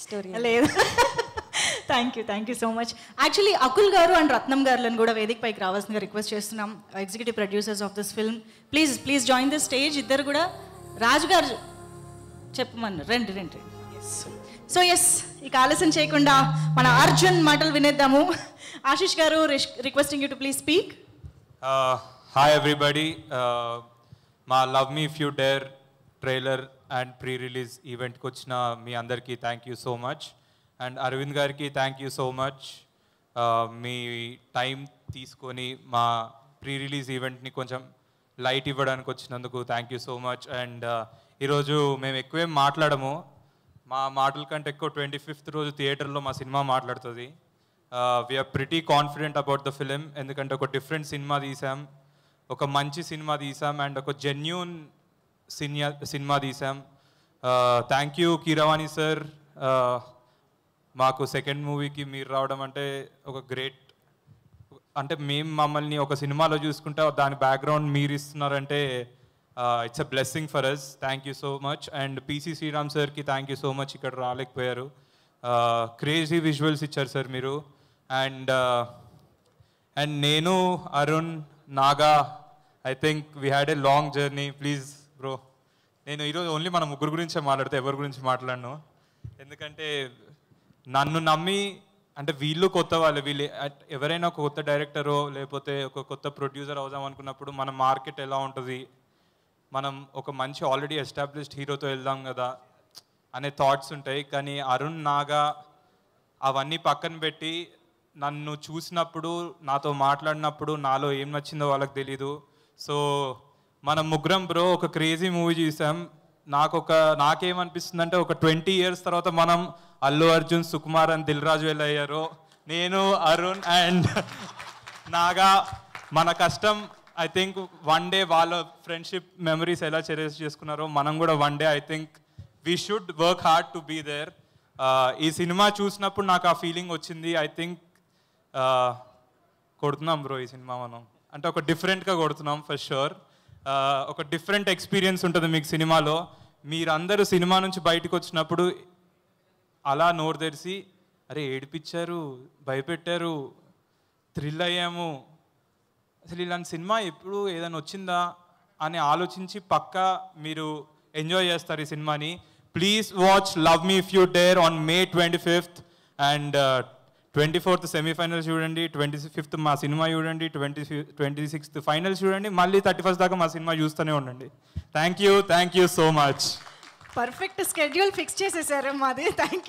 Story లేదు. Thank you so much. Actually Akul గారు and రత్నం గారులను కూడా వేదిక పైకి రావాల్సిందిగా రిక్వెస్ట్ చేస్తున్నాం, executive producers of this film. Please join the stage. ఇద్దరు కూడా రాజు గారు చెప్పమన్నారు, రండి. సో ఎస్, ఇక ఆలస్యం చేయకుండా మన అర్జున్ మాటలు వినేద్దాము. ఆశిష్ గారు, requesting you to please speak. Hi everybody. మా love me if you dare trailer and pre release ఈవెంట్కి వచ్చిన మీ అందరికీ thank you so much. And Aravind గారికి థ్యాంక్ యూ సో మచ్. మీ టైం తీసుకొని మా ప్రీ రిలీజ్ ఈవెంట్ని కొంచెం లైట్ ఇవ్వడానికి వచ్చినందుకు thank you so much. And ఈరోజు మేము ఎక్కువేం మాట్లాడము, మా మాటల కంటే ఎక్కువ 25th రోజు థియేటర్లో మా సినిమా మాట్లాడుతుంది. We're pretty confident about the film, ఎందుకంటే ఒక డిఫరెంట్ సినిమా తీసాం, ఒక మంచి సినిమా తీసాం అండ్ ఒక జెన్యూన్ సినిమా తీసాం. థ్యాంక్ యూ కీరవాణి సార్, మాకు సెకండ్ మూవీకి మీరు రావడం అంటే ఒక గ్రేట్, అంటే మేము మమ్మల్ని ఒక సినిమాలో చూసుకుంటే దాని బ్యాక్గ్రౌండ్ మీరు ఇస్తున్నారంటే it's a blessing for us. Thank you so much. And PC Sriram సార్కి థ్యాంక్ యూ సో మచ్, ఇక్కడ రాలేకపోయారు. క్రేజీ విజువల్స్ ఇచ్చారు సార్ మీరు. అండ్ నేను, Arun, Naga, I think we had a long journey. Please bro, నేను ఈరోజు ఓన్లీ మన ముగ్గురు గురించే మాట్లాడితే ఎవరి గురించి మాట్లాడను, ఎందుకంటే నన్ను నమ్మి, అంటే వీళ్ళు కొత్త వాళ్ళు, వీళ్ళు ఎవరైనా ఒక కొత్త డైరెక్టరో లేకపోతే ఒక కొత్త ప్రొడ్యూసర్ అవుదాం అనుకున్నప్పుడు మన మార్కెట్ ఎలా ఉంటుంది, మనం ఒక మంచి ఆల్రెడీ ఎస్టాబ్లిష్డ్ హీరోతో వెళ్దాం కదా అనే థాట్స్ ఉంటాయి. కానీ అరుణ్, నాగా అవన్నీ పక్కన పెట్టి నన్ను చూసినప్పుడు, నాతో మాట్లాడినప్పుడు నాలో ఏం నచ్చిందో వాళ్ళకి తెలీదు. సో మనం ముగ్గురం బ్రో ఒక క్రేజీ మూవీ చూసాం. నాకేమనిపిస్తుంది అంటే ఒక 20 years తర్వాత మనం అల్లు అర్జున్, సుకుమార్ అండ్ దిల్ రాజు ఎలా అయ్యారో, నేను, అరుణ్ అండ్ నాగా మన కష్టం, ఐ థింక్ వన్ డే వాళ్ళ ఫ్రెండ్షిప్ మెమరీస్ ఎలా చెరిష్ చేసుకున్నారో మనం కూడా one day I think we should work hard to be there. ఈ సినిమా చూసినప్పుడు నాకు ఆ ఫీలింగ్ వచ్చింది. ఐ థింక్ కొడుతున్నాం బ్రో ఈ సినిమా మనం, అంటే ఒక డిఫరెంట్గా కొడుతున్నాం ఫర్ షూర్. ఒక డిఫరెంట్ ఎక్స్పీరియన్స్ ఉంటుంది మీకు సినిమాలో. మీరందరూ సినిమా నుంచి బయటకు వచ్చినప్పుడు అలా నోరు తెరిచి అరే ఏడిపించారు, భయపెట్టారు, థ్రిల్ అయ్యాము, అసలు ఇలాంటి సినిమా ఎప్పుడు ఏదైనా వచ్చిందా అని ఆలోచించి పక్కా మీరు ఎంజాయ్ చేస్తారు ఈ సినిమాని. Please watch love me if you dare on May 25th and 24th semifinals చూడండి, 25th మా సినిమా చూడండి, 26th ఫైనల్స్ చూడండి, మళ్ళీ 31st దాకా మా సినిమా చూస్తూనే ఉండండి. Thank you so much. Perfect schedule fix చేసేసారు మాది. Thank you.